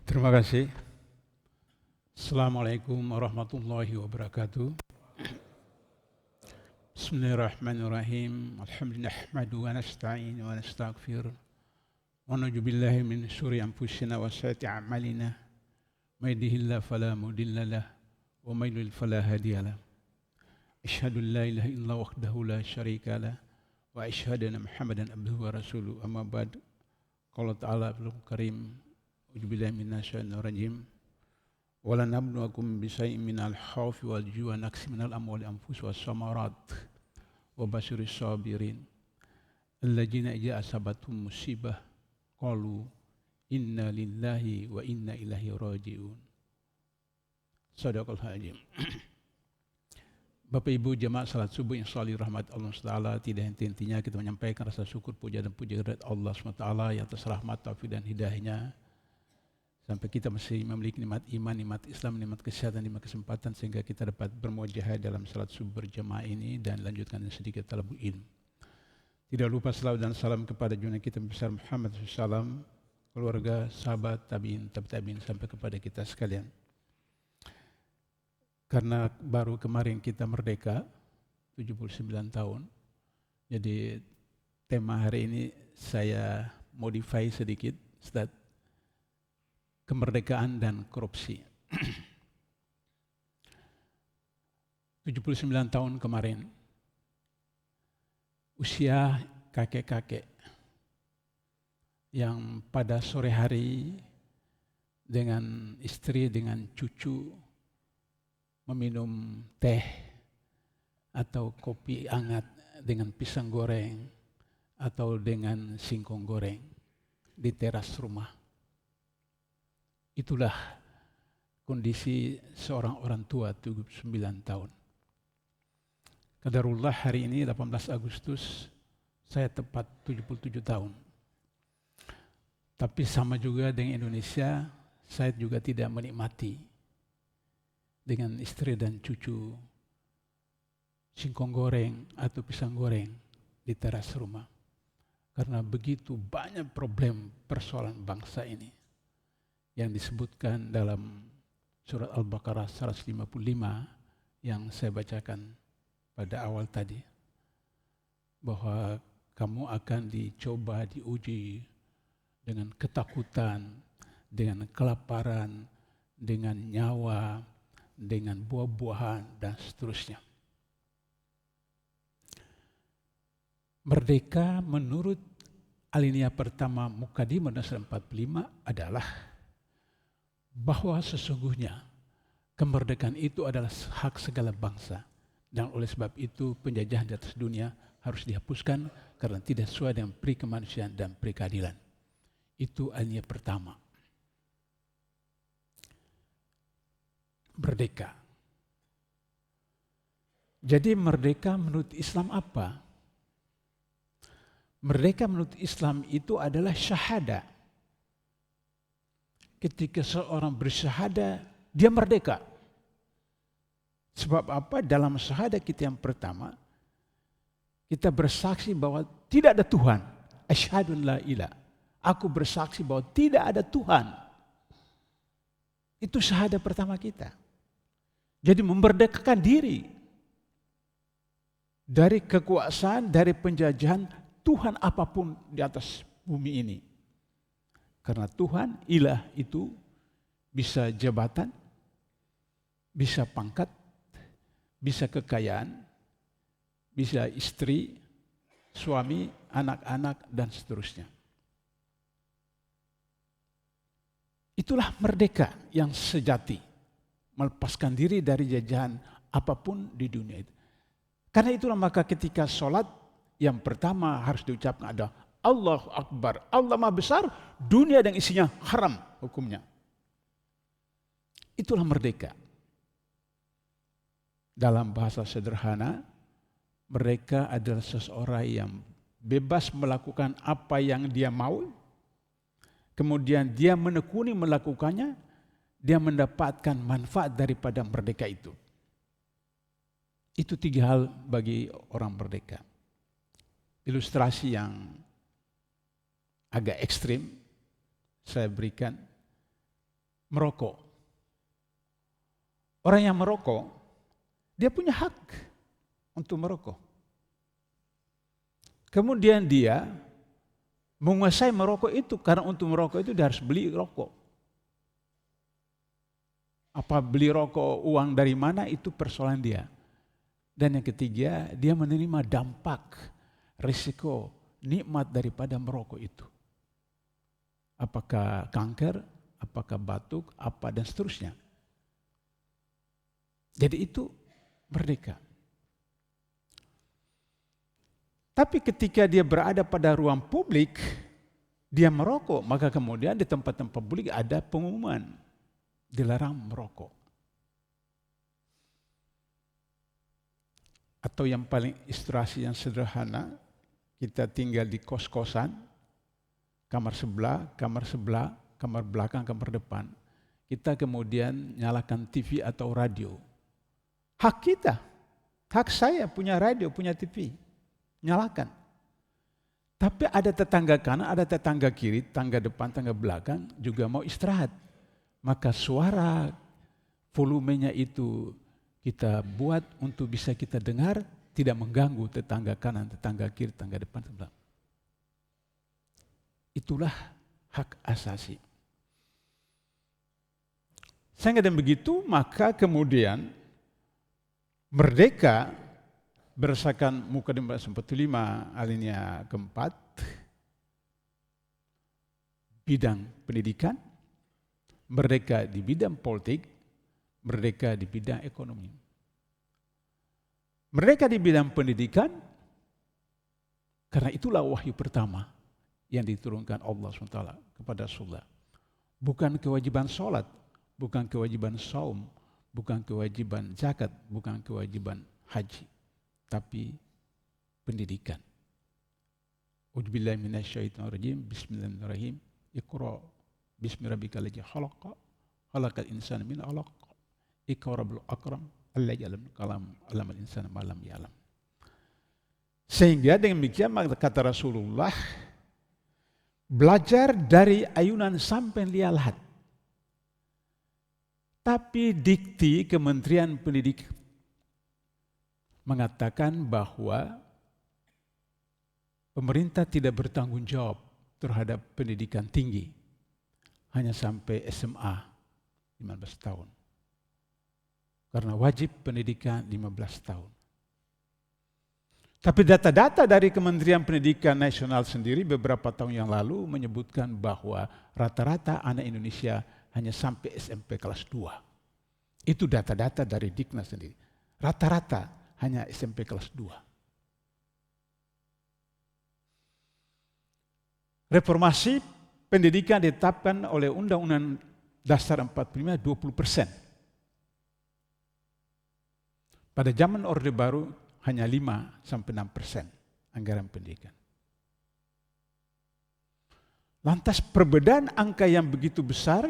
Terima kasih. Assalamualaikum warahmatullahi wabarakatuh. Bismillahirrahmanirrahim. Alhamdulillah nahmadu wa nasta'in wa nastaghfir. Wa na'udzu billahi min syururi anfusina wa sayyiati a'malina. May yahdihillahu fala mudilla lahu wa may yudlil fala hadiya lahu. Asyhadu an la ilaha illallah wahdahu la syarika lahu wa asyhadu anna Muhammadan abduhu wa rasuluhu. Amma ba'd. Qala ta'ala fil karim. A'udzu billahi minasyaitonir rajim. Wala nabluwakum bisyai'in minal khawfi wal ju'i wa naqsin minal amwali wal anfusi was samarat wa basyiris sabirin alladzina idza asabathum musibah qalu inna lillahi wa inna ilaihi raji'un. Shadaqal azim. Bapak Ibu jemaah salat subuh yang sholih rahmat Allah SWT, tidak henti-hentinya kita menyampaikan rasa syukur puja dan puji kepada Allah SWT yang atas rahmat, taufik dan hidayahnya sampai kita masih memiliki nikmat iman, nikmat Islam, nikmat kesehatan, nikmat kesempatan sehingga kita dapat bermujahadah dalam salat subuh berjamaah ini dan lanjutkan sedikit talabul ilm. Tidak lupa salawat dan salam kepada junjungan kita besar Muhammad SAW, keluarga, sahabat, tabi'in, tabi'in sampai kepada kita sekalian. Karena baru kemarin kita merdeka 79 tahun. Jadi tema hari ini saya modify sedikit, Ustaz. Kemerdekaan dan korupsi. 79 tahun kemarin, usia kakek-kakek yang pada sore hari dengan istri, dengan cucu meminum teh atau kopi hangat dengan pisang goreng atau dengan singkong goreng di teras rumah. Itulah kondisi seorang orang tua 79 tahun. Qadarullah hari ini 18 Agustus saya tepat 77 tahun. Tapi sama juga dengan Indonesia, saya juga tidak menikmati dengan istri dan cucu singkong goreng atau pisang goreng di teras rumah. Karena begitu banyak problem persoalan bangsa ini yang disebutkan dalam surat Al-Baqarah 155 yang saya bacakan pada awal tadi, bahwa kamu akan dicoba, diuji dengan ketakutan, dengan kelaparan, dengan nyawa, dengan buah-buahan dan seterusnya. Merdeka menurut alinea pertama Muqaddimah 45 adalah bahwa sesungguhnya kemerdekaan itu adalah hak segala bangsa dan oleh sebab itu penjajahan di atas dunia harus dihapuskan karena tidak sesuai dengan pri kemanusiaan dan pri keadilan. Itu alinea pertama. Merdeka. Jadi merdeka menurut Islam apa? Merdeka menurut Islam itu adalah syahadah. Ketika seorang bersyahadah, dia merdeka. Sebab apa? Dalam syahadah kita yang pertama, kita bersaksi bahwa tidak ada Tuhan. Asyhadu an la ilaha. Aku bersaksi bahwa tidak ada Tuhan. Itu syahadah pertama kita. Jadi memerdekakan diri dari kekuasaan, dari penjajahan Tuhan apapun di atas bumi ini. Karena Tuhan, ilah itu bisa jabatan, bisa pangkat, bisa kekayaan, bisa istri, suami, anak-anak, dan seterusnya. Itulah merdeka yang sejati, melepaskan diri dari jajahan apapun di dunia itu. Karena itulah maka ketika sholat, yang pertama harus diucapkan adalah Allahu Akbar, Allah Maha Besar, dunia dan isinya haram hukumnya. Itulah merdeka. Dalam bahasa sederhana, mereka adalah seseorang yang bebas melakukan apa yang dia mau, kemudian dia menekuni melakukannya, dia mendapatkan manfaat daripada merdeka itu. Itu 3 hal bagi orang merdeka. Ilustrasi yang agak ekstrim saya berikan. merokok. Orang yang merokok, dia punya hak untuk merokok. Kemudian dia menguasai merokok itu, karena untuk merokok itu dia harus beli rokok. Apa beli rokok uang dari mana itu persoalan dia. Dan yang ketiga, dia menerima dampak, risiko, nikmat daripada merokok itu. Apakah kanker, apakah batuk, apa dan seterusnya. Jadi itu merdeka. Tapi ketika dia berada pada ruang publik, dia merokok, maka kemudian di tempat-tempat publik ada pengumuman, dilarang merokok. Atau yang paling ilustrasi yang sederhana, kita tinggal di kos-kosan, kamar sebelah, kamar belakang, kamar depan. Kita kemudian nyalakan TV atau radio. Hak kita, hak saya punya radio, punya TV. Nyalakan. Tapi ada tetangga kanan, ada tetangga kiri, tangga depan, tangga belakang juga mau istirahat. Maka suara volumenya itu kita buat untuk bisa kita dengar, tidak mengganggu tetangga kanan, tetangga kiri, tangga depan, tangga belakang. Itulah hak asasi. Sehingga dengan begitu, maka kemudian merdeka berdasarkan Mukadimah 45 alinea keempat, bidang pendidikan, merdeka di bidang politik, merdeka di bidang ekonomi. Merdeka di bidang pendidikan, karena itulah wahyu pertama yang diturunkan Allah SWT kepada Rasulullah. Bukan kewajiban sholat, bukan kewajiban saum, bukan kewajiban zakat, bukan kewajiban haji, tapi pendidikan. A'udzubillahi minasyaitonirrajim. Bismillahirrahmanirrahim. Iqra bismi rabbikal ladzi khalaq, khalaqal insana min 'alaq. Iqra bil akram alladzi 'allama kalam 'allamal insana ma lam ya'lam. Sehingga dengan demikian kata Rasulullah, belajar dari ayunan sampai lialat. Tapi dikti Kementerian Pendidikan mengatakan bahwa pemerintah tidak bertanggung jawab terhadap pendidikan tinggi, hanya sampai SMA 15 tahun. Karena wajib pendidikan 15 tahun. Tapi data-data dari Kementerian Pendidikan Nasional sendiri beberapa tahun yang lalu menyebutkan bahwa rata-rata anak Indonesia hanya sampai SMP kelas 2. Itu data-data dari Diknas sendiri. Rata-rata hanya SMP kelas 2. Reformasi pendidikan ditetapkan oleh Undang-Undang Dasar 45 20%. Pada zaman Orde Baru hanya 5-6% anggaran pendidikan. Lantas perbedaan angka yang begitu besar,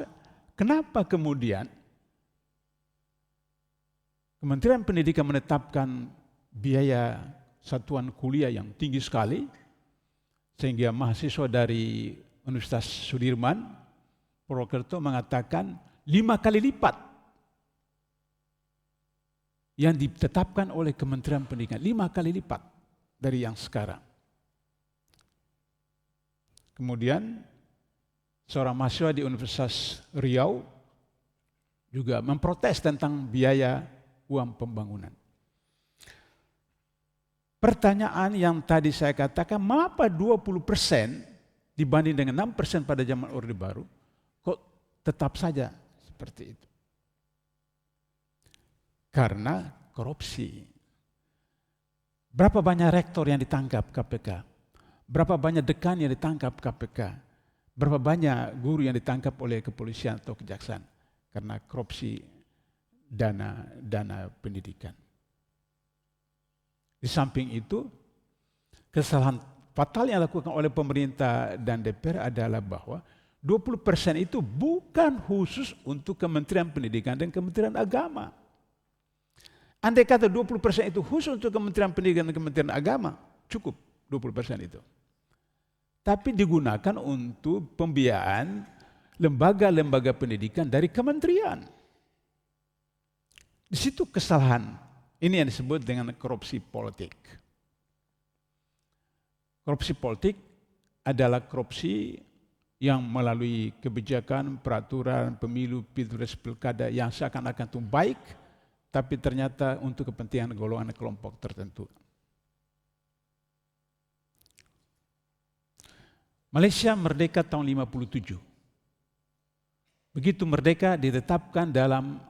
kenapa kemudian Kementerian Pendidikan menetapkan biaya satuan kuliah yang tinggi sekali, sehingga mahasiswa dari Universitas Sudirman, Purwokerto mengatakan 5 kali lipat yang ditetapkan oleh Kementerian Pendidikan, 5 kali lipat dari yang sekarang. Kemudian seorang mahasiswa di Universitas Riau juga memprotes tentang biaya uang pembangunan. Pertanyaan yang tadi saya katakan, mengapa 20% dibanding dengan 6% pada zaman Orde Baru, kok tetap saja seperti itu? Karena korupsi. Berapa banyak rektor yang ditangkap KPK? Berapa banyak dekan yang ditangkap KPK? Berapa banyak guru yang ditangkap oleh kepolisian atau kejaksaan? Karena korupsi dana pendidikan. Di samping itu, kesalahan fatal yang dilakukan oleh pemerintah dan DPR adalah bahwa 20% itu bukan khusus untuk Kementerian Pendidikan dan Kementerian Agama. Andai kata 20% itu khusus untuk Kementerian Pendidikan dan Kementerian Agama, cukup 20% itu. Tapi digunakan untuk pembiayaan lembaga-lembaga pendidikan dari kementerian. Di situ kesalahan. Ini yang disebut dengan korupsi politik. Korupsi politik adalah korupsi yang melalui kebijakan, peraturan, pemilu, pilpres, pilkada yang seakan-akan itu baik, tapi ternyata untuk kepentingan golongan kelompok tertentu. Malaysia merdeka tahun 57. Begitu merdeka ditetapkan dalam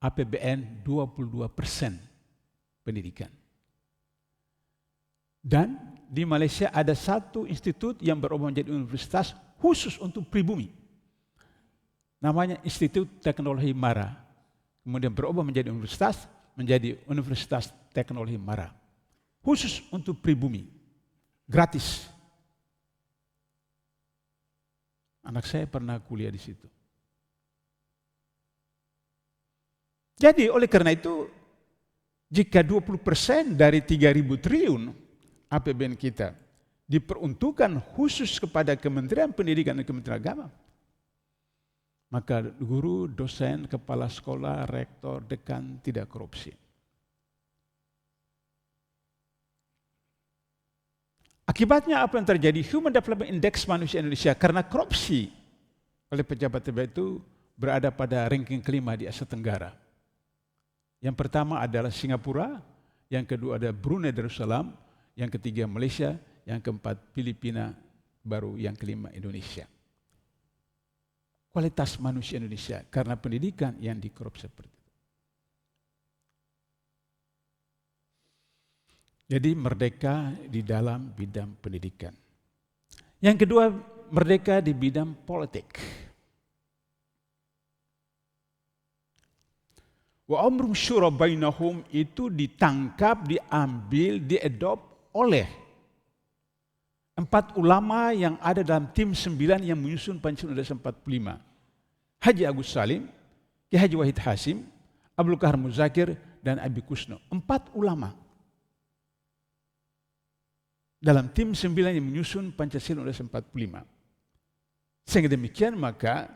APBN 22% pendidikan. Dan di Malaysia ada satu institut yang berubah menjadi universitas khusus untuk pribumi. Namanya Institut Teknologi Mara. Kemudian berubah menjadi Universitas Teknologi Mara. Khusus untuk pribumi. Gratis. Anak saya pernah kuliah di situ. Jadi oleh karena itu, jika 20% dari 3.000 triliun APBN kita diperuntukkan khusus kepada Kementerian Pendidikan dan Kementerian Agama, maka guru, dosen, kepala sekolah, rektor, dekan tidak korupsi. Akibatnya apa yang terjadi? Human Development Index manusia Indonesia karena korupsi oleh pejabat-pejabat itu berada pada ranking kelima di Asia Tenggara. Yang pertama adalah Singapura, yang kedua ada Brunei Darussalam, yang ketiga Malaysia, yang keempat Filipina, baru yang kelima Indonesia. Kualitas manusia Indonesia karena pendidikan yang dikorupsi seperti itu. Jadi merdeka di dalam bidang pendidikan. Yang kedua, merdeka di bidang politik. Wa amrum syura bainahum itu ditangkap, diambil, diadop oleh 4 ulama yang ada dalam tim 9 yang menyusun Pancasila 1945. Haji Agus Salim, Ki Haji Wahid Hasim, Abdul Qahar Muzakir, dan Abi Kusno. 4 ulama dalam tim 9 yang menyusun Pancasila 1945. Sehingga demikian maka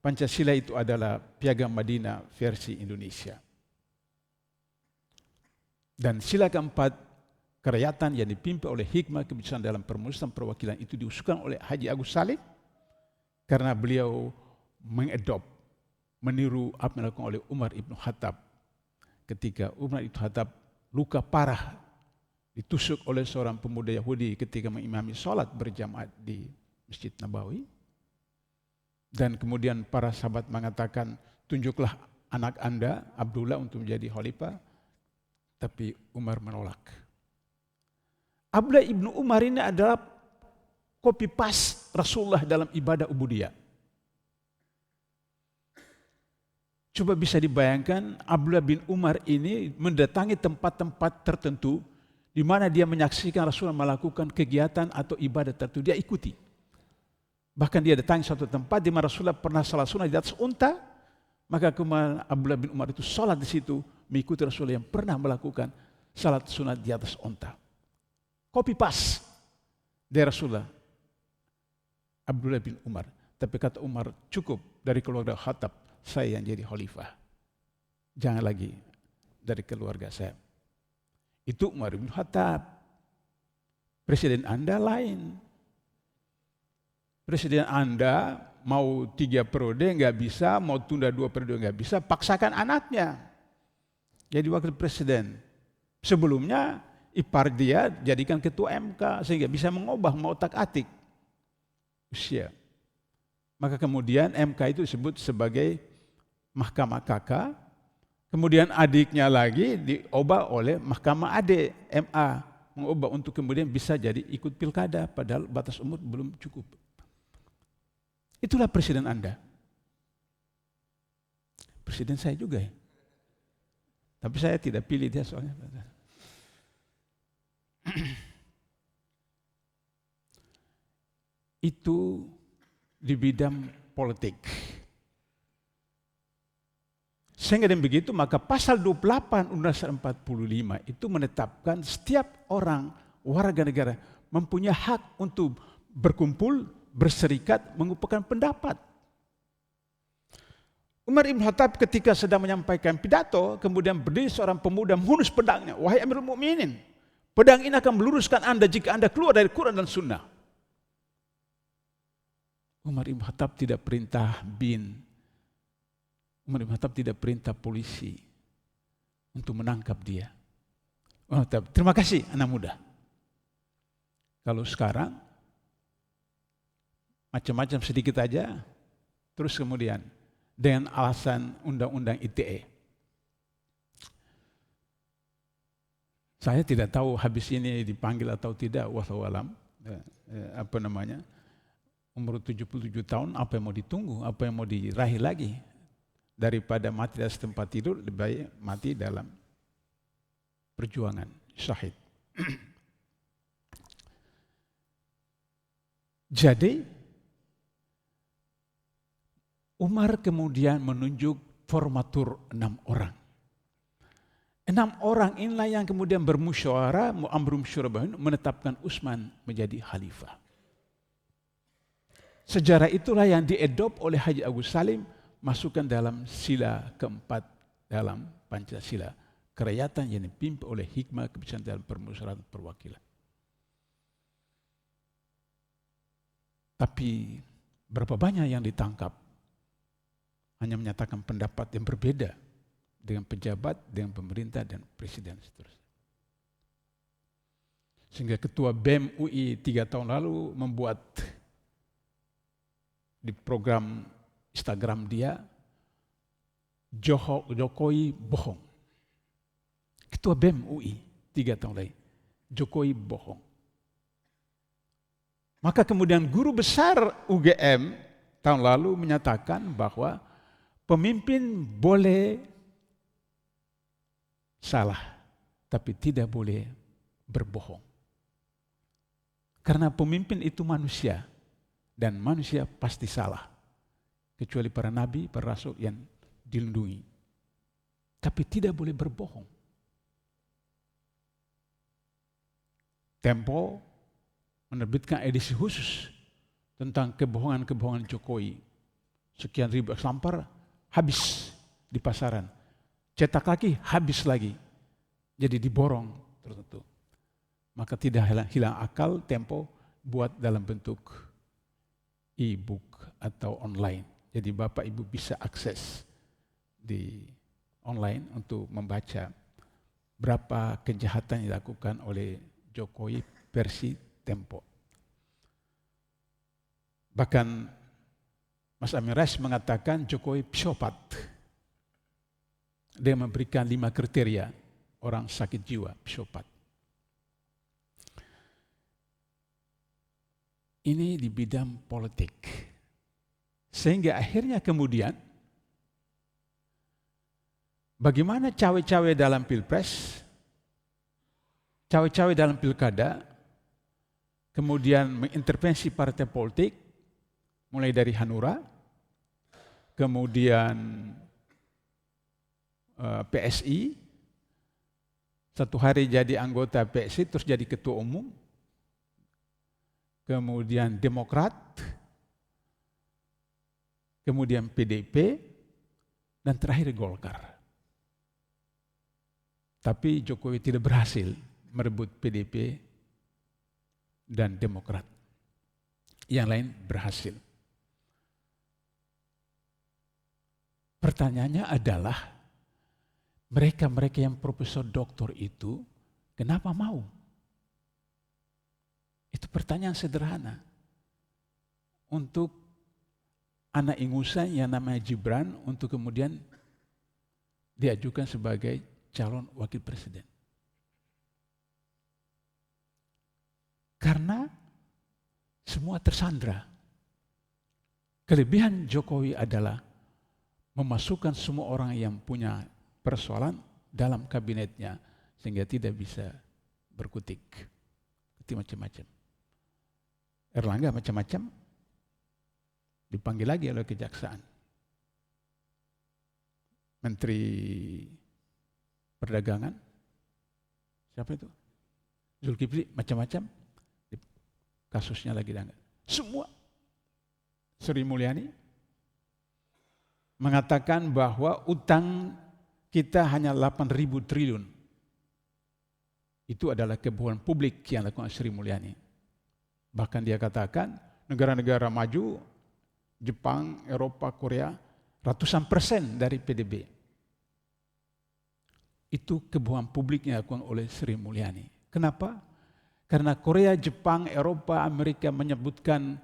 Pancasila itu adalah Piagam Madinah versi Indonesia. Dan sila keempat kerakyatan yang dipimpin oleh hikmah kebijaksanaan dalam permusyawaratan perwakilan itu diusulkan oleh Haji Agus Salim karena beliau mengadop, meniru apa yang dilakukan oleh Umar Ibn Khattab. Ketika Umar Ibn Khattab luka parah ditusuk oleh seorang pemuda Yahudi ketika mengimami sholat berjamaah di Masjid Nabawi. Dan kemudian para sahabat mengatakan, tunjuklah anak Anda, Abdullah, untuk menjadi khalifah. Tapi Umar menolak. Abdullah ibnu Umar ini adalah copy paste Rasulullah dalam ibadah ubudiyah. Coba bisa dibayangkan Abdullah bin Umar ini mendatangi tempat-tempat tertentu di mana dia menyaksikan Rasulullah melakukan kegiatan atau ibadah tertentu, dia ikuti. Bahkan dia datang ke suatu tempat di mana Rasulullah pernah salat sunat di atas unta, maka kemudian Abdullah bin Umar itu salat di situ, mengikuti Rasulullah yang pernah melakukan salat sunat di atas unta. Copy paste dari Rasulullah, Abdullah bin Umar. Tapi kata Umar, cukup dari keluarga Khattab, saya yang jadi khalifah. Jangan lagi dari keluarga saya. Itu Umar bin Khattab. Presiden Anda lain. Presiden Anda mau 3 periode nggak bisa, mau tunda 2 periode nggak bisa, paksakan anaknya jadi wakil presiden. Sebelumnya ipar dia jadikan ketua MK sehingga bisa mengubah mau otak-atik usia. Maka kemudian MK itu disebut sebagai Mahkamah Kakak. Kemudian adiknya lagi diubah oleh Mahkamah Adik, MA, mengubah untuk kemudian bisa jadi ikut pilkada, padahal batas umur belum cukup. Itulah presiden Anda. Presiden saya juga ya. Tapi saya tidak pilih dia soalnya. Itu di bidang politik. Sehingga dengan begitu maka pasal 28 Undang-Undang 45 itu menetapkan setiap orang warga negara mempunyai hak untuk berkumpul, berserikat mengumpulkan pendapat. Umar Ibn Khattab ketika sedang menyampaikan pidato, kemudian berdiri seorang pemuda menghunus pedangnya. Wahai Amirul Mukminin, pedang ini akan meluruskan Anda jika Anda keluar dari Quran dan Sunnah. Umar Ibn Khattab tidak perintah bin. Umar Ibn Khattab tidak perintah polisi untuk menangkap dia. Oh, terima kasih anak muda. Kalau sekarang, macam-macam sedikit aja, terus kemudian dengan alasan undang-undang ITE. Saya tidak tahu habis ini dipanggil atau tidak, wallahu alam. Umur 77 tahun, apa yang mau ditunggu, apa yang mau diraih lagi? Daripada mati di tempat tidur, lebih baik mati dalam perjuangan, syahid. Jadi, Umar kemudian menunjuk formatur 6 orang. 6 orang inilah yang kemudian bermusyawarah, amrum syura bainahum, menetapkan Utsman menjadi khalifah. Sejarah itulah yang diadop oleh Haji Agus Salim, masukkan dalam sila keempat dalam Pancasila. Kerakyatan yang dipimpin oleh hikmah, kebijaksanaan dalam permusyawaratan perwakilan. Tapi berapa banyak yang ditangkap? Hanya menyatakan pendapat yang berbeda dengan pejabat, dengan pemerintah, dan presiden seterusnya. Sehingga ketua BEM UI 3 tahun lalu membuat di program Instagram dia, Jokowi bohong. Ketua BEM UI 3 tahun lalu, Jokowi bohong. Maka kemudian guru besar UGM tahun lalu menyatakan bahwa pemimpin boleh salah, tapi tidak boleh berbohong. Karena pemimpin itu manusia, dan manusia pasti salah. Kecuali para nabi, para rasul yang dilindungi. Tapi tidak boleh berbohong. Tempo menerbitkan edisi khusus tentang kebohongan-kebohongan Jokowi. Sekian ribu eksamplar, habis di pasaran. Cetak lagi, habis lagi. Jadi diborong tertentu. Maka tidak hilang akal, Tempo buat dalam bentuk e-book atau online. Jadi Bapak Ibu bisa akses di online untuk membaca berapa kejahatan yang dilakukan oleh Jokowi versi Tempo. Bahkan Mas Amin Rais mengatakan Jokowi psikopat. Dia memberikan 5 kriteria orang sakit jiwa, psikopat. Ini di bidang politik. Sehingga akhirnya kemudian, bagaimana cawe-cawe dalam pilpres, cawe-cawe dalam pilkada, kemudian mengintervensi partai politik, mulai dari Hanura, kemudian PSI, satu hari jadi anggota PSI, terus jadi ketua umum, kemudian Demokrat, kemudian PDIP, dan terakhir Golkar. Tapi Jokowi tidak berhasil merebut PDIP dan Demokrat. Yang lain berhasil. Pertanyaannya adalah, mereka-mereka yang profesor doktor itu, kenapa mau? Itu pertanyaan sederhana. Untuk anak ingusan yang namanya Gibran, untuk kemudian diajukan sebagai calon wakil presiden. Karena semua tersandra. Kelebihan Jokowi adalah memasukkan semua orang yang punya persoalan dalam kabinetnya sehingga tidak bisa berkutik. Itu macam-macam. Erlangga macam-macam, dipanggil lagi oleh kejaksaan. Menteri Perdagangan, siapa itu? Zulkifli, macam-macam, kasusnya lagi dianggap. Semua Sri Mulyani mengatakan bahwa utang kita hanya 8.000 triliun. Itu adalah kebohongan publik yang dilakukan Sri Mulyani. Bahkan dia katakan negara-negara maju, Jepang, Eropa, Korea, ratusan persen dari PDB. Itu kebohongan publik yang dilakukan oleh Sri Mulyani. Kenapa? Karena Korea, Jepang, Eropa, Amerika menyebutkan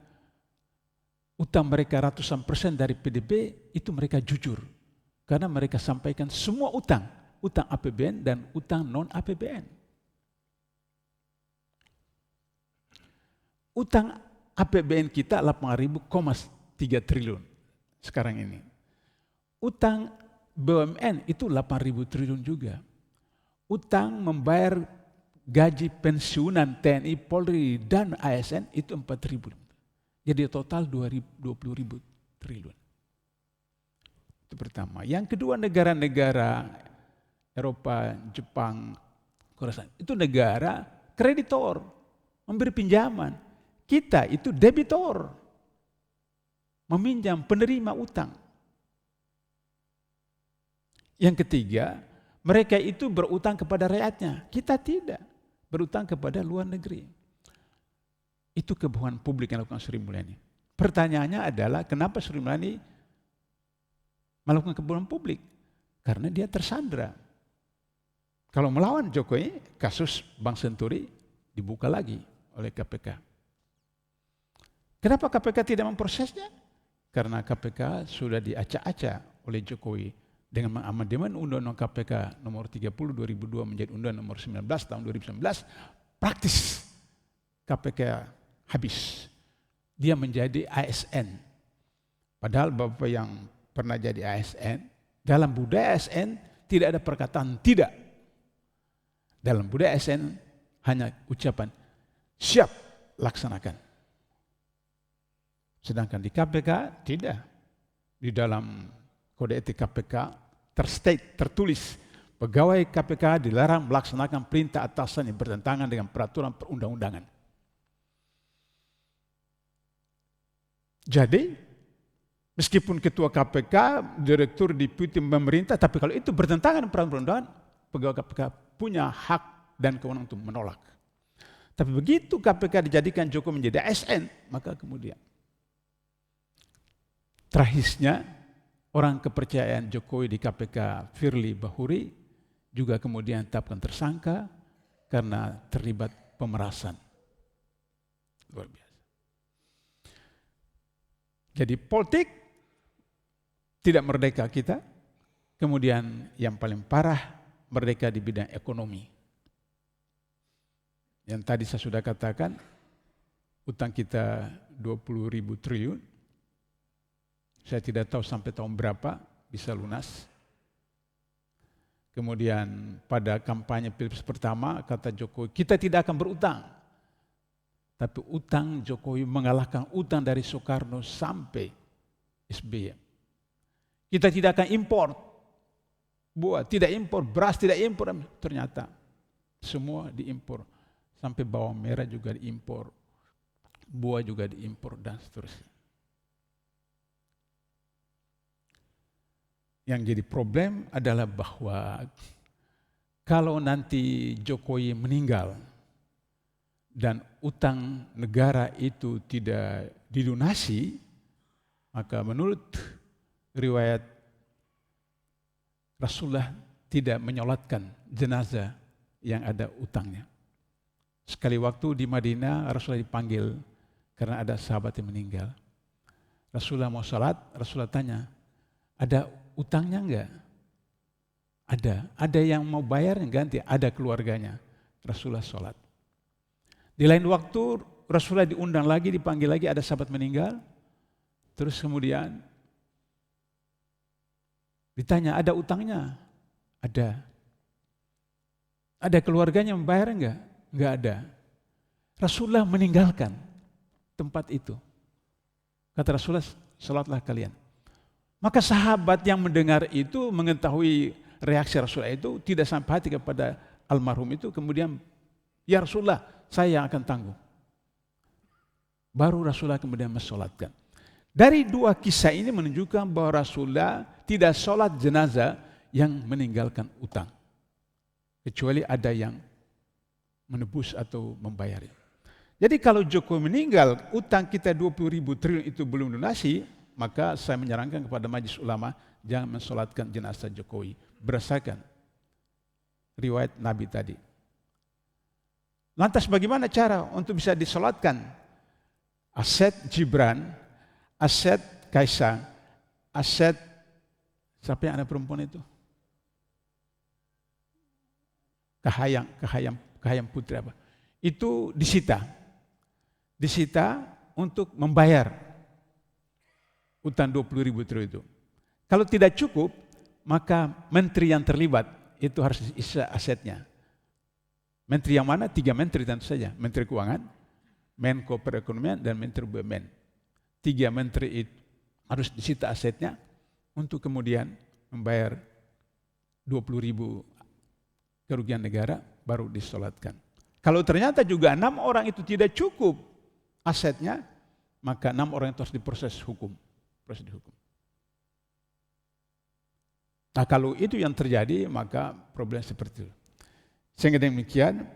utang mereka ratusan persen dari PDB, itu mereka jujur. Karena mereka sampaikan semua utang APBN dan utang non-APBN. Utang APBN kita 8.000,3 triliun sekarang ini. Utang BUMN itu 8.000 triliun juga. Utang membayar gaji pensiunan TNI, Polri, dan ASN itu 4.000. Jadi total 20.000 triliun. Itu pertama. Yang kedua, negara-negara Eropa, Jepang, Korea, itu negara kreditor, memberi pinjaman. Kita itu debitor, meminjam, penerima utang. Yang ketiga, mereka itu berutang kepada rakyatnya. Kita tidak, berutang kepada luar negeri. Itu kebohongan publik yang dilakukan Sri Mulyani. Pertanyaannya adalah kenapa Sri Mulyani melakukan kebohongan publik? Karena dia tersandra. Kalau melawan Jokowi, kasus Bank Senturi dibuka lagi oleh KPK. Kenapa KPK tidak memprosesnya? Karena KPK sudah diacak-acak oleh Jokowi dengan mengamandemen Undang-Undang KPK nomor 30 2002 menjadi Undang-Undang nomor 19 tahun 2019. Praktis KPK habis. Dia menjadi ASN. Padahal Bapak yang pernah jadi ASN, dalam budaya ASN tidak ada perkataan tidak. Dalam budaya ASN hanya ucapan siap, laksanakan. Sedangkan di KPK tidak. Di dalam kode etik KPK tertulis pegawai KPK dilarang melaksanakan perintah atasan yang bertentangan dengan peraturan perundang-undangan. Jadi, meskipun ketua KPK, direktur, deputi pemerintah, tapi kalau itu bertentangan dengan peraturan perundang-undangan, pegawai KPK punya hak dan kewenangan untuk menolak. Tapi begitu KPK dijadikan Jokowi menjadi ASN, maka kemudian terakhirnya orang kepercayaan Jokowi di KPK, Firly Bahuri, juga kemudian ditetapkan tersangka karena terlibat pemerasan. Luar biasa. Jadi politik tidak merdeka kita. Kemudian yang paling parah, merdeka di bidang ekonomi. Yang tadi saya sudah katakan, utang kita 20.000 triliun. Saya tidak tahu sampai tahun berapa bisa lunas. Kemudian pada kampanye Pilpres pertama kata Jokowi, kita tidak akan berutang. Tapi utang Jokowi mengalahkan utang dari Soekarno sampai SBY. Kita tidak akan impor buah, tidak impor beras, tidak impor. Ternyata semua diimpor. Sampai bawang merah juga diimpor, buah juga diimpor dan seterusnya. Yang jadi problem adalah bahwa kalau nanti Jokowi meninggal dan utang negara itu tidak dilunasi, maka menurut riwayat Rasulullah tidak menyolatkan jenazah yang ada utangnya. Sekali waktu di Madinah Rasulullah dipanggil karena ada sahabat yang meninggal. Rasulullah mau salat, Rasulullah tanya, ada utangnya enggak? Ada. Ada yang mau bayar ganti? Ada keluarganya. Rasulullah sholat. Di lain waktu Rasulullah diundang lagi, dipanggil lagi, ada sahabat meninggal. Terus kemudian ditanya, ada utangnya? Ada. Ada keluarganya membayar enggak? Enggak ada. Rasulullah meninggalkan tempat itu. Kata Rasulullah, sholatlah kalian. Maka sahabat yang mendengar itu, mengetahui reaksi Rasulullah itu, tidak sampai hati kepada almarhum itu, kemudian, ya Rasulullah, saya yang akan tanggung. Baru Rasulullah kemudian mensolatkan. Dari dua kisah ini menunjukkan bahwa Rasulullah tidak sholat jenazah yang meninggalkan utang. Kecuali ada yang menebus atau membayar. Jadi kalau Jokowi meninggal, utang kita 20.000 triliun itu belum lunasi, maka saya menyarankan kepada Majelis Ulama, jangan mensolatkan jenazah Jokowi. Berdasarkan riwayat Nabi tadi. Lantas bagaimana cara untuk bisa disolatkan? Aset Gibran, aset Kaisang, aset siapa yang ada perempuan itu? Kahayang Putri apa? Itu disita untuk membayar utang 20.000 triliun itu. Kalau tidak cukup, maka menteri yang terlibat itu harus diisi asetnya. Menteri yang mana? 3 menteri tentu saja. Menteri Keuangan, Menko Perekonomian, dan Menteri BUMN. 3 menteri itu harus disita asetnya untuk kemudian membayar 20.000 kerugian negara baru disolatkan. Kalau ternyata juga 6 orang itu tidak cukup asetnya, maka 6 orang itu harus diproses hukum. Proses hukum. Nah kalau itu yang terjadi, maka problem seperti itu. Sehingga demikian,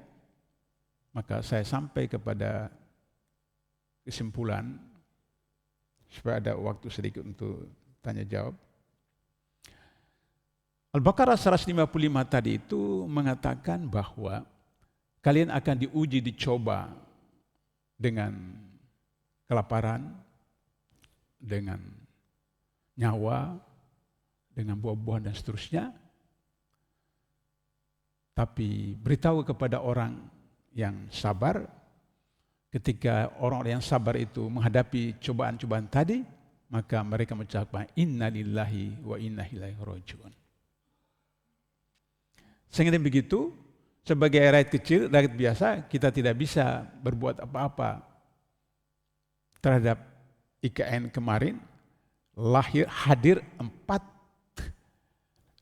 maka saya sampai kepada kesimpulan, supaya ada waktu sedikit untuk tanya jawab. Al-Baqarah 155 tadi itu mengatakan bahwa kalian akan diuji, dicoba dengan kelaparan, dengan nyawa, dengan buah-buahan dan seterusnya. Tapi beritahu kepada orang yang sabar, ketika orang-orang yang sabar itu menghadapi cobaan-cobaan tadi, maka mereka mengucapkan inna lillahi wa inna ilaihi raji'un. Sehingga begitu, sebagai rakyat kecil, rakyat biasa, kita tidak bisa berbuat apa-apa terhadap IKN kemarin. Hadir 4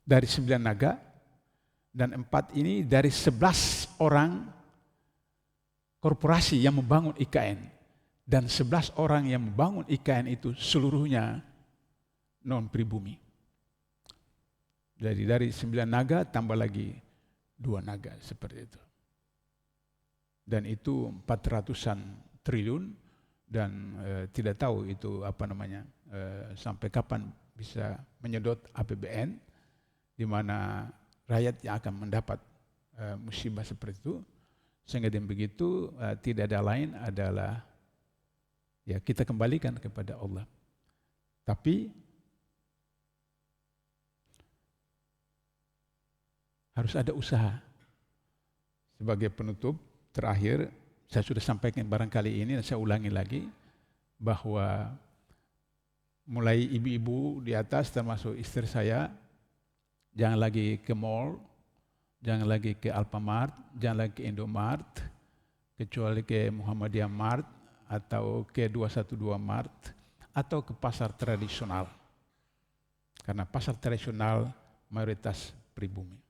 dari 9 naga, dan 4 ini dari 11 orang korporasi yang membangun IKN. Dan 11 orang yang membangun IKN itu seluruhnya non-pribumi. Jadi dari 9 naga tambah lagi 2 naga seperti itu. Dan itu 400-an triliun dan tidak tahu itu sampai kapan bisa menyedot APBN, di mana rakyat yang akan mendapat musibah seperti itu. Sehingga dengan begitu tidak ada lain adalah ya kita kembalikan kepada Allah. Tapi harus ada usaha. Sebagai penutup terakhir, saya sudah sampaikan barangkali ini dan saya ulangi lagi, bahwa mulai ibu-ibu di atas termasuk istri saya, jangan lagi ke mall, jangan lagi ke Alfamart, jangan lagi ke Indomart, kecuali ke Muhammadiyah Mart atau ke 212 Mart atau ke pasar tradisional. Karena pasar tradisional mayoritas pribumi.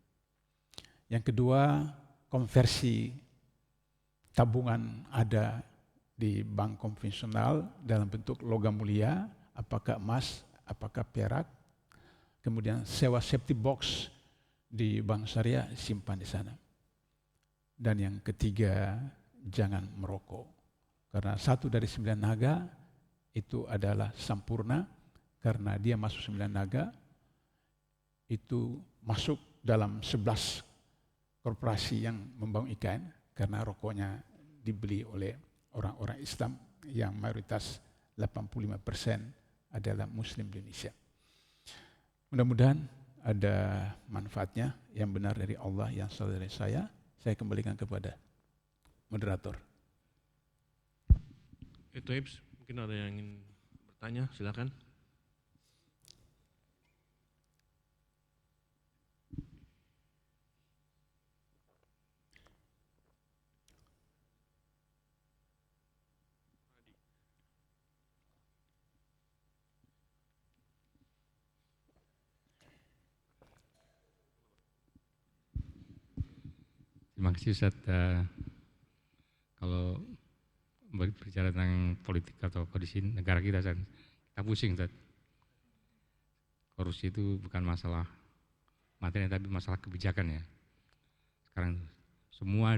Yang kedua, konversi tabungan ada di bank konvensional dalam bentuk logam mulia, apakah emas, apakah perak. Kemudian sewa safety box di bank syariah, simpan di sana. Dan yang ketiga, jangan merokok. Karena 1 dari 9 naga itu adalah sampurna, karena dia masuk 9 naga, itu masuk dalam 11 korporasi yang membangun IKN, karena rokoknya dibeli oleh orang-orang Islam yang mayoritas 85% adalah Muslim di Indonesia. Mudah-mudahan ada manfaatnya yang benar dari Allah, yang salah dari saya. Saya kembalikan kepada moderator. Itu Ibs, mungkin ada yang ingin bertanya, silakan. Terima kasih Ustaz. Kalau berbicara tentang politik atau kondisi negara kita, kita pusing, Ustaz. Korupsi itu bukan masalah materi tapi masalah kebijakan ya. Sekarang semua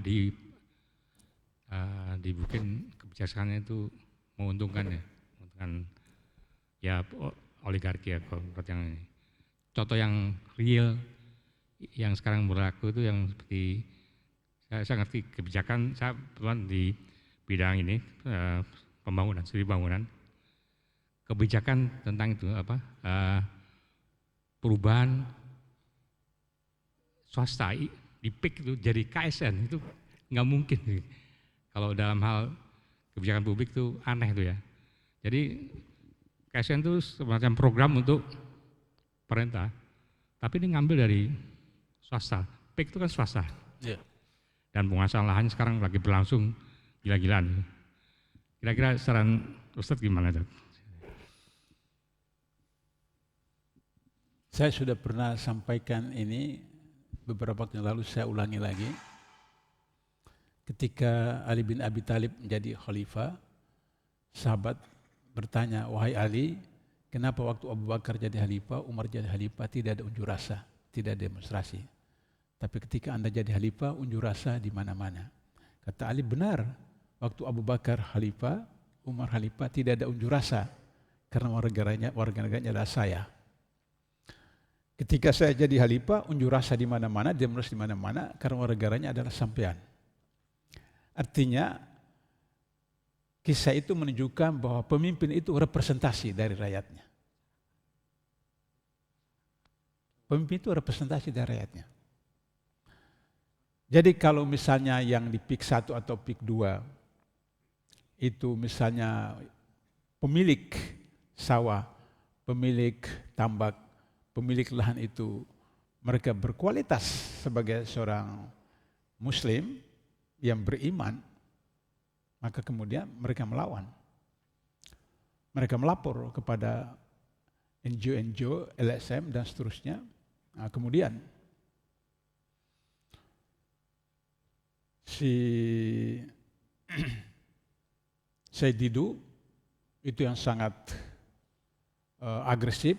dibikin kebijakannya itu menguntungkan ya, menguntungkan ya oligarki ya kalau yang ini. Contoh yang real yang sekarang berlaku itu yang seperti saya ngerti kebijakan, saya kebetulan di bidang ini pembangunan, studi bangunan, kebijakan tentang itu perubahan swasta di PIK itu jadi KSN itu nggak mungkin. Kalau dalam hal kebijakan publik itu aneh itu ya. Jadi KSN itu semacam program untuk pemerintah, tapi ini ngambil dari swasta. PIK itu kan swasta. Yeah. Dan penguasaan lahan sekarang lagi berlangsung gila-gilaan. Kira-kira saran Ustadz gimana, Ustadz? Saya sudah pernah sampaikan ini beberapa waktu yang lalu, saya ulangi lagi. Ketika Ali bin Abi Thalib menjadi khalifah, sahabat bertanya, wahai Ali, kenapa waktu Abu Bakar jadi khalifah, Umar jadi khalifah tidak ada unjuk rasa, tidak ada demonstrasi. Tapi ketika Anda jadi khalifah, unjuk rasa di mana-mana. Kata Ali, benar, waktu Abu Bakar khalifah, Umar khalifah tidak ada unjuk rasa, karena warga negaranya adalah saya. Ketika saya jadi khalifah, unjuk rasa di mana-mana, demonstrasi di mana-mana, karena warga negaranya adalah sampean. Artinya, kisah itu menunjukkan bahwa pemimpin itu representasi dari rakyatnya. Pemimpin itu representasi dari rakyatnya. Jadi kalau misalnya yang di PIK 1 atau PIK 2, itu misalnya pemilik sawah, pemilik tambak, pemilik lahan itu mereka berkualitas sebagai seorang muslim yang beriman, maka kemudian mereka melawan. Mereka melapor kepada NGO, LSM dan seterusnya. Nah, kemudian si Said Didu itu yang sangat agresif,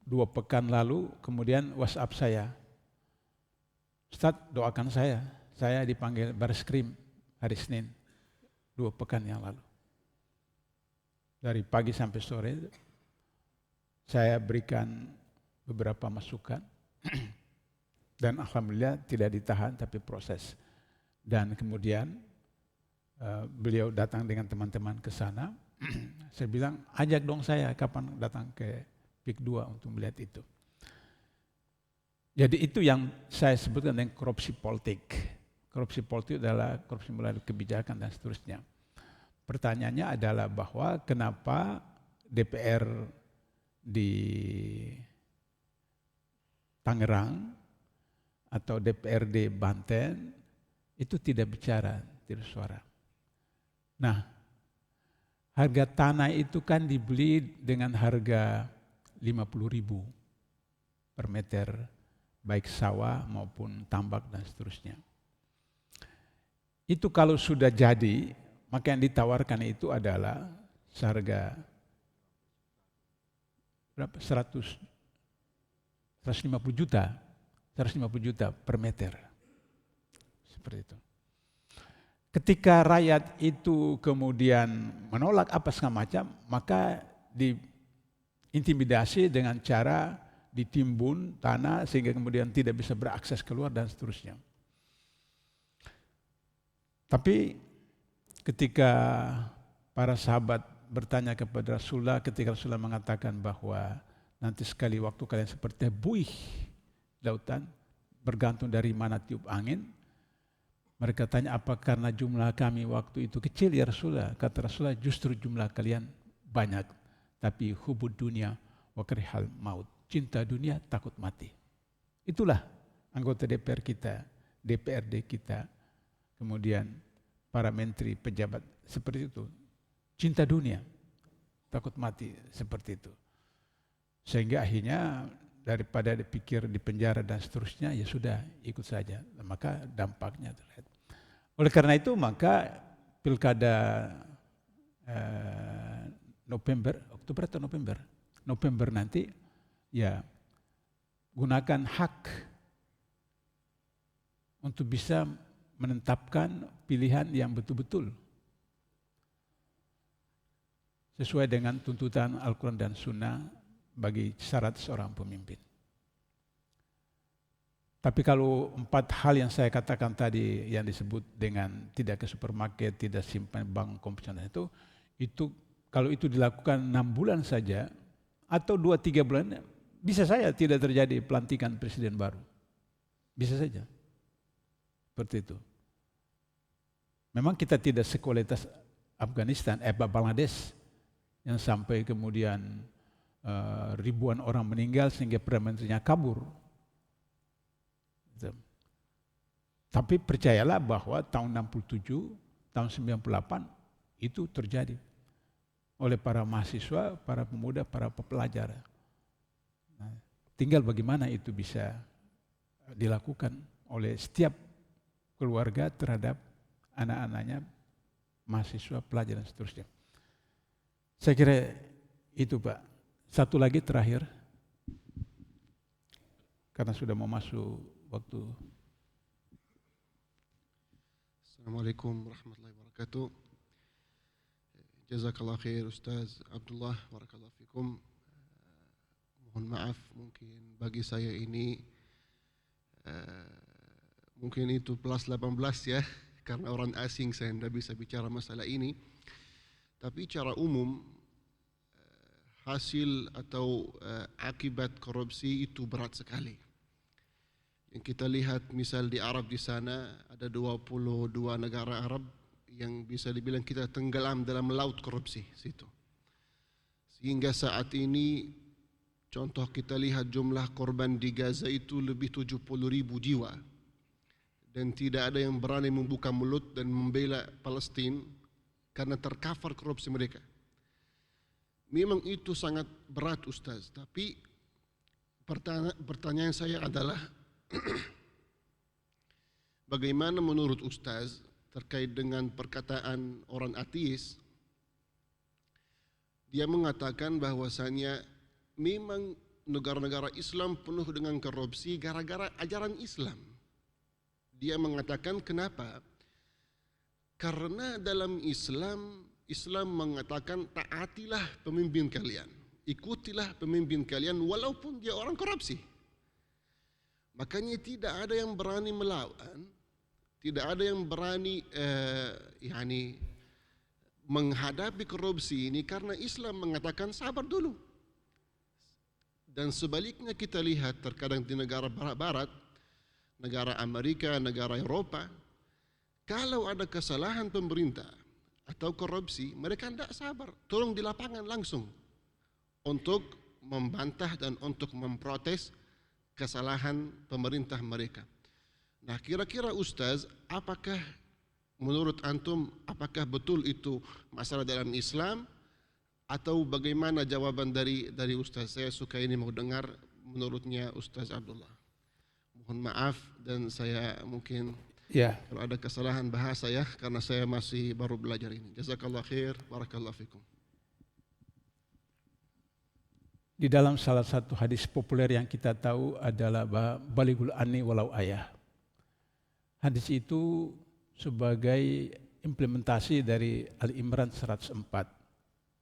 2 pekan lalu kemudian WhatsApp saya, Ustadz doakan saya dipanggil Bareskrim hari Senin 2 pekan yang lalu. Dari pagi sampai sore saya berikan beberapa masukan dan alhamdulillah tidak ditahan tapi proses. Dan kemudian beliau datang dengan teman-teman ke sana. Saya bilang, ajak dong saya kapan datang ke PIK 2 untuk melihat itu. Jadi itu yang saya sebutkan dengan korupsi politik. Korupsi politik adalah korupsi melalui kebijakan dan seterusnya. Pertanyaannya adalah bahwa kenapa DPR di Tangerang atau DPRD Banten itu tidak bicara, tidak suara. Nah, harga tanah itu kan dibeli dengan harga 50.000 per meter, baik sawah maupun tambak dan seterusnya. Itu kalau sudah jadi, maka yang ditawarkan itu adalah seharga berapa? 150 juta per meter. Seperti itu. Ketika rakyat itu kemudian menolak apa segala macam, maka diintimidasi dengan cara ditimbun tanah sehingga kemudian tidak bisa berakses keluar dan seterusnya. Tapi ketika para sahabat bertanya kepada Rasulullah, ketika Rasulullah mengatakan bahwa nanti sekali waktu kalian seperti buih lautan, bergantung dari mana tiup angin. Mereka tanya, apa karena jumlah kami waktu itu kecil ya Rasulullah? Kata Rasulullah, justru jumlah kalian banyak, tapi hubud dunia wa karihal maut. Cinta dunia, takut mati. Itulah anggota DPR kita, DPRD kita, kemudian para menteri, pejabat, seperti itu. Cinta dunia, takut mati, seperti itu. Sehingga akhirnya daripada dipikir di penjara dan seterusnya, ya sudah ikut saja. Maka dampaknya terlihat. Oleh karena itu maka pilkada Oktober atau November nanti, ya gunakan hak untuk bisa menetapkan pilihan yang betul-betul sesuai dengan tuntutan Al-Quran dan Sunnah bagi syarat seorang pemimpin. Tapi kalau 4 hal yang saya katakan tadi yang disebut dengan tidak ke supermarket, tidak simpan bank konvensional itu kalau itu dilakukan 6 bulan saja atau 2-3 bulan, bisa saja tidak terjadi pelantikan presiden baru. Bisa saja. Seperti itu. Memang kita tidak sekualitas Afghanistan, Bangladesh yang sampai kemudian ribuan orang meninggal sehingga Perdana Menterinya kabur. Tapi percayalah bahwa tahun 67, tahun 98 itu terjadi oleh para mahasiswa, para pemuda, para pelajar. Nah, tinggal bagaimana itu bisa dilakukan oleh setiap keluarga terhadap anak-anaknya, mahasiswa, pelajar dan seterusnya. Saya kira itu Pak. Satu lagi terakhir, karena sudah mau masuk waktu. Assalamualaikum warahmatullahi wabarakatuh. Jazakallah khair Ustaz Abdullah, barakallahu fikum. Mohon maaf mungkin bagi saya ini mungkin itu plus 18 ya, karena orang asing saya tidak bisa bicara masalah ini. Tapi secara umum hasil atau akibat korupsi itu berat sekali. Yang kita lihat misal di Arab di sana ada 22 negara Arab yang bisa dibilang kita tenggelam dalam laut korupsi situ. Sehingga saat ini contoh kita lihat jumlah korban di Gaza itu lebih 70.000 jiwa. Dan tidak ada yang berani membuka mulut dan membela Palestina karena tercover korupsi mereka. Memang itu sangat berat Ustaz, tapi pertanyaan saya adalah bagaimana menurut Ustaz terkait dengan perkataan orang ateis? Dia mengatakan bahwasanya memang negara-negara Islam penuh dengan korupsi gara-gara ajaran Islam. Dia mengatakan kenapa? Karena dalam Islam mengatakan taatilah pemimpin kalian, ikutilah pemimpin kalian walaupun dia orang korupsi. Makanya tidak ada yang berani melawan, tidak ada yang berani menghadapi korupsi ini karena Islam mengatakan sabar dulu. Dan sebaliknya kita lihat terkadang di negara barat, negara Amerika, negara Eropa, kalau ada kesalahan pemerintah atau korupsi, mereka tidak sabar, turun di lapangan langsung untuk membantah dan untuk memprotes kesalahan pemerintah mereka. Nah, kira-kira Ustaz, apakah menurut antum, apakah betul itu masalah dalam Islam atau bagaimana jawaban dari Ustaz? Saya suka ini mau dengar menurutnya Ustaz Abdullah. Mohon maaf dan saya mungkin kalau ada kesalahan bahasa ya, karena saya masih baru belajar ini. Jazakallah khair, barakallahu fikum. Di dalam salah satu hadis populer yang kita tahu adalah balighul anni walau ayah. Hadis itu sebagai implementasi dari Al-Imran 104.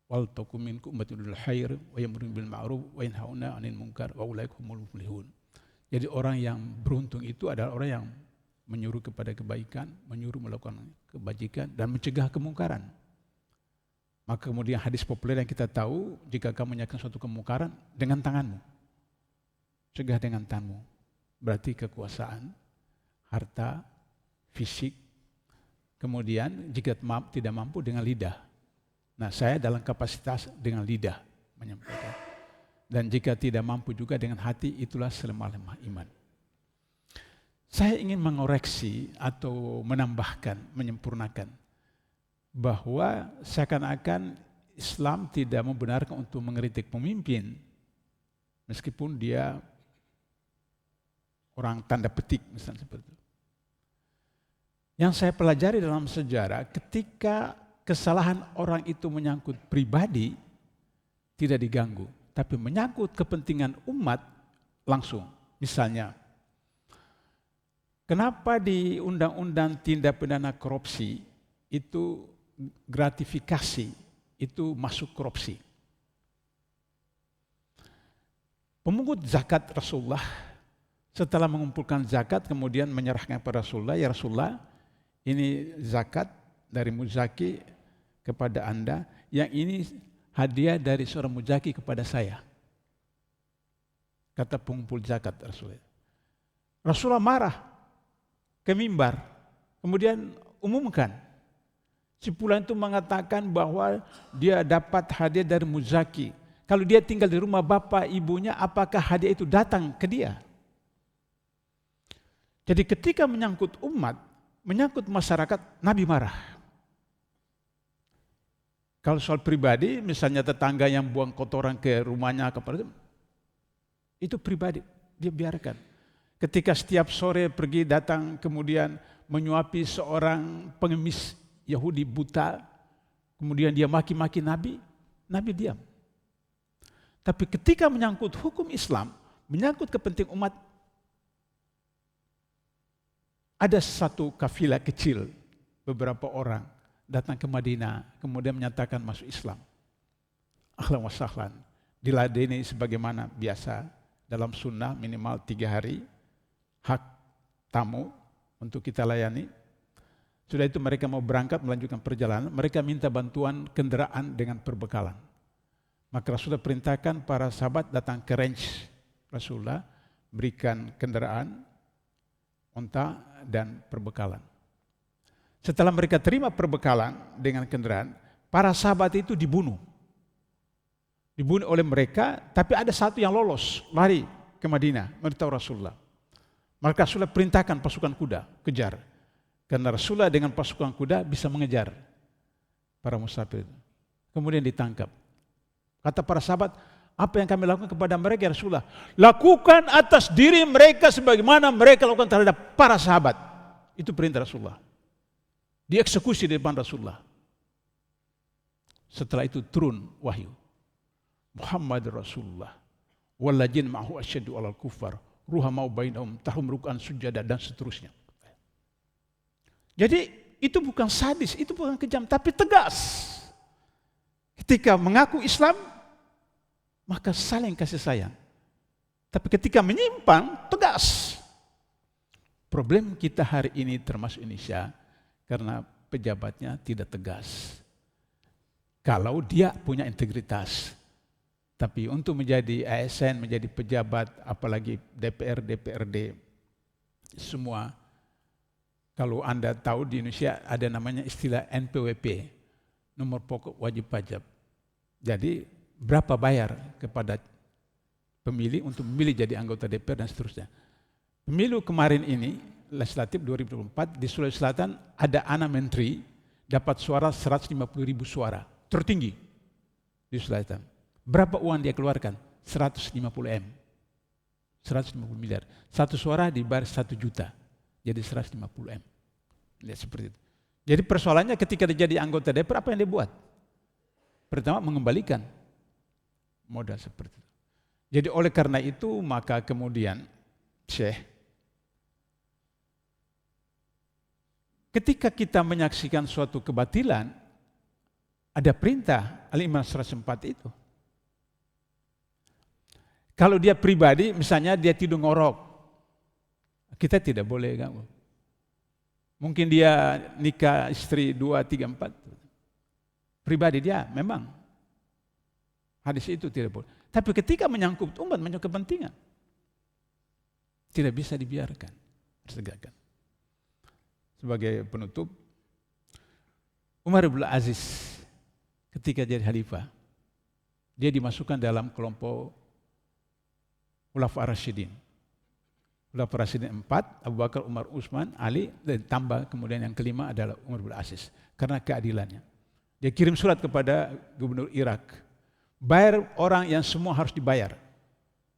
Wal takum minkum ummatun bil khair wa ya'muruna bil ma'ruf wa yanhauna 'anil munkar wa ulaika humul muflihun. Jadi orang yang beruntung itu adalah orang yang menyuruh kepada kebaikan, menyuruh melakukan kebajikan dan mencegah kemungkaran. Maka kemudian hadis populer yang kita tahu, jika kamu menyaksikan suatu kemungkaran dengan tanganmu, cegah dengan tanganmu. Berarti kekuasaan, harta, fisik. Kemudian jika tidak mampu dengan lidah. Nah, saya dalam kapasitas dengan lidah menyampaikan. Dan jika tidak mampu juga dengan hati, itulah selemah-lemah iman. Saya ingin mengoreksi atau menambahkan, menyempurnakan bahwa seakan-akan Islam tidak membenarkan untuk mengkritik pemimpin meskipun dia orang tanda petik misalnya seperti itu. Yang saya pelajari dalam sejarah, ketika kesalahan orang itu menyangkut pribadi, tidak diganggu. Tapi menyangkut kepentingan umat langsung. Misalnya, kenapa di Undang-Undang Tindak Pidana Korupsi itu gratifikasi itu masuk korupsi? Pemungut zakat Rasulullah setelah mengumpulkan zakat kemudian menyerahkan kepada Rasulullah, ya Rasulullah, ini zakat dari muzaki kepada Anda, yang ini hadiah dari seorang muzaki kepada saya. Kata pengumpul zakat Rasulullah. Rasulullah marah ke mimbar, kemudian umumkan. Si fulan itu mengatakan bahwa dia dapat hadiah dari muzaki. Kalau dia tinggal di rumah bapak ibunya, apakah hadiah itu datang ke dia? Jadi ketika menyangkut umat, menyangkut masyarakat, Nabi marah. Kalau soal pribadi, misalnya tetangga yang buang kotoran ke rumahnya, itu pribadi, dia biarkan. Ketika setiap sore pergi datang kemudian menyuapi seorang pengemis Yahudi buta, kemudian dia maki-maki Nabi, Nabi diam. Tapi ketika menyangkut hukum Islam, menyangkut kepentingan umat, ada satu kafilah kecil, beberapa orang datang ke Madinah, kemudian menyatakan masuk Islam. Ahlan wa sahlan, diladeni sebagaimana biasa, dalam sunnah minimal 3 hari, hak tamu untuk kita layani. Sudah itu mereka mau berangkat melanjutkan perjalanan, mereka minta bantuan kendaraan dengan perbekalan. Maka Rasulullah perintahkan para sahabat datang ke range Rasulullah, berikan kendaraan, unta dan perbekalan. Setelah mereka terima perbekalan dengan kendaraan, para sahabat itu dibunuh. Dibunuh oleh mereka, tapi ada satu yang lolos, lari ke Madinah, memberitahu Rasulullah. Maka Rasulullah perintahkan pasukan kuda, kejar. Karena Rasulullah dengan pasukan kuda bisa mengejar para musafir. Kemudian ditangkap. Kata para sahabat, apa yang kami lakukan kepada mereka ya Rasulullah? Lakukan atas diri mereka sebagaimana mereka lakukan terhadap para sahabat. Itu perintah Rasulullah. Dieksekusi di depan Rasulullah. Setelah itu turun wahyu. Muhammad Rasulullah. Walladzina ma'ahu asyaddu 'alal kuffar, ruhamau bainahum, tahum ruk'an sujada, dan seterusnya. Jadi itu bukan sadis, itu bukan kejam, tapi tegas. Ketika mengaku Islam, maka saling kasih sayang. Tapi ketika menyimpang, tegas. Problem kita hari ini termasuk Indonesia, karena pejabatnya tidak tegas. Kalau dia punya integritas. Tapi untuk menjadi ASN, menjadi pejabat, apalagi DPR, DPRD, semua, kalau Anda tahu di Indonesia ada namanya istilah NPWP, nomor pokok wajib pajak. Jadi berapa bayar kepada pemilih untuk memilih jadi anggota DPR dan seterusnya. Pemilu kemarin ini, legislatif 2024, di Sulawesi Selatan ada anak menteri dapat suara 150.000 suara, tertinggi di Sulawesi Selatan. Berapa uang dia keluarkan? 150 M, 150 miliar. Satu suara dibayar 1 juta, jadi 150 M. Lihat seperti itu. Jadi persoalannya ketika dia jadi anggota DPR, apa yang dia buat? Pertama, mengembalikan modal seperti itu. Jadi oleh karena itu, maka kemudian Syekh, ketika kita menyaksikan suatu kebatilan, ada perintah Al-Imran 104 itu. Kalau dia pribadi, misalnya dia tidur ngorok, kita tidak boleh ganggu. Mungkin dia nikah istri 2, 3, 4. Pribadi dia memang. Hadis itu tidak boleh. Tapi ketika menyangkut umat, menyangkut kepentingan, tidak bisa dibiarkan, harus tegakkan. Sebagai penutup, Umar bin Aziz ketika jadi khalifah, dia dimasukkan dalam kelompok Khulafaur Rasyidin. Khulafaur Rasyidin 4, Abu Bakar, Umar, Utsman, Ali, dan tambah kemudian yang kelima adalah Umar bin Aziz. Karena keadilannya. Dia kirim surat kepada gubernur Irak, bayar orang yang semua harus dibayar.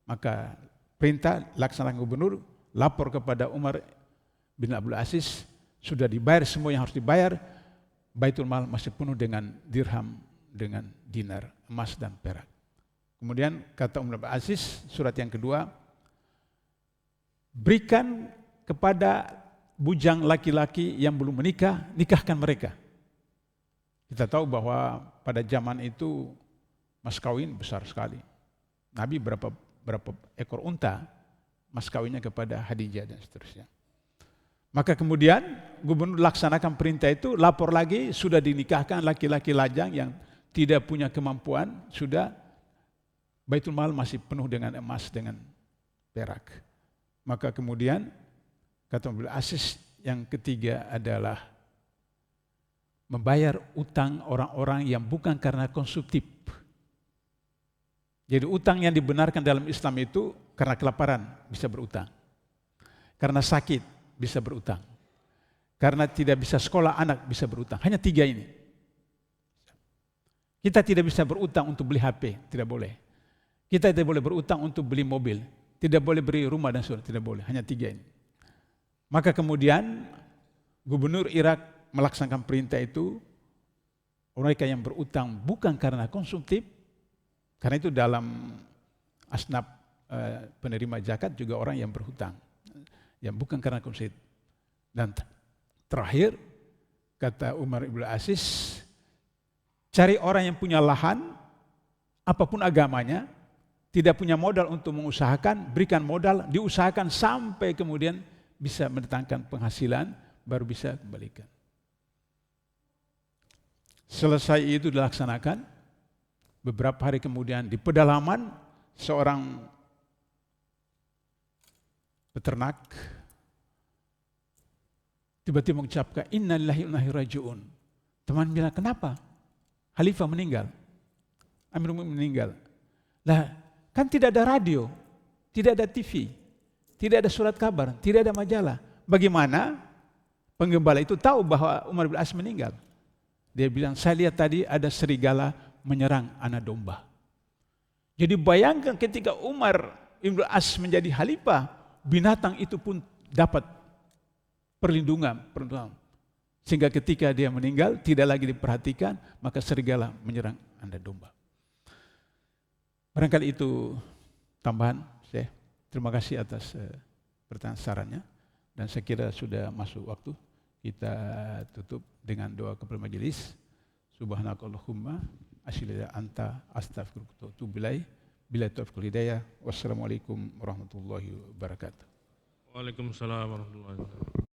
Maka perintah laksanakan gubernur, lapor kepada Umar bin Abdul Aziz, sudah dibayar semua yang harus dibayar, Baitul Mal masih penuh dengan dirham, dengan dinar, emas dan perak. Kemudian kata Umar bin Aziz, surat yang kedua, berikan kepada bujang laki-laki yang belum menikah, nikahkan mereka. Kita tahu bahwa pada zaman itu mas kawin besar sekali. Nabi berapa ekor unta mas kawinnya kepada Khadijah dan seterusnya. Maka kemudian gubernur laksanakan perintah itu, lapor lagi, sudah dinikahkan laki-laki lajang yang tidak punya kemampuan, sudah Baitul Mal masih penuh dengan emas, dengan perak. Maka kemudian kata Umar bin Aziz, yang ketiga adalah membayar utang orang-orang yang bukan karena konsumtif. Jadi utang yang dibenarkan dalam Islam itu karena kelaparan bisa berutang, karena sakit bisa berutang, karena tidak bisa sekolah anak bisa berutang. Hanya 3 ini. Kita tidak bisa berutang untuk beli HP, tidak boleh. Kita tidak boleh berutang untuk beli mobil, tidak boleh beli rumah dan sebagainya, tidak boleh. Hanya 3 ini. Maka kemudian gubernur Irak melaksanakan perintah itu, mereka yang berutang bukan karena konsumtif, karena itu dalam asnaf penerima zakat juga orang yang berhutang, yang bukan karena konsumtif. Dan terakhir, kata Umar bin Aziz, cari orang yang punya lahan, apapun agamanya, tidak punya modal untuk mengusahakan, berikan modal, diusahakan sampai kemudian bisa mendatangkan penghasilan, baru bisa kembalikan. Selesai itu dilaksanakan, beberapa hari kemudian di pedalaman seorang peternak tiba-tiba mengucapkan inna lillahi wa inna ilaihi raji'un. Teman bilang, kenapa? Khalifah meninggal, Amirul Mukminin meninggal. Lah, kan tidak ada radio, tidak ada TV, tidak ada surat kabar, tidak ada majalah. Bagaimana penggembala itu tahu bahwa Umar bin Aziz meninggal? Dia bilang, saya lihat tadi ada serigala menyerang anak domba. Jadi bayangkan ketika Umar bin Aziz menjadi khalifah, binatang itu pun dapat perlindungan. Sehingga ketika dia meninggal, tidak lagi diperhatikan, maka serigala menyerang anak domba. Barangkali itu tambahan, Syekh. Terima kasih atas pertanyaan sarannya. Dan saya kira sudah masuk waktu. Kita tutup dengan doa kepada majelis. Subhanakallahumma asyhadu anta astaghfiruka wa atubu ilaik. Bila taufiq hidayah. Wassalamualaikum warahmatullahi wabarakatuh. Waalaikumsalam warahmatullahi wabarakatuh.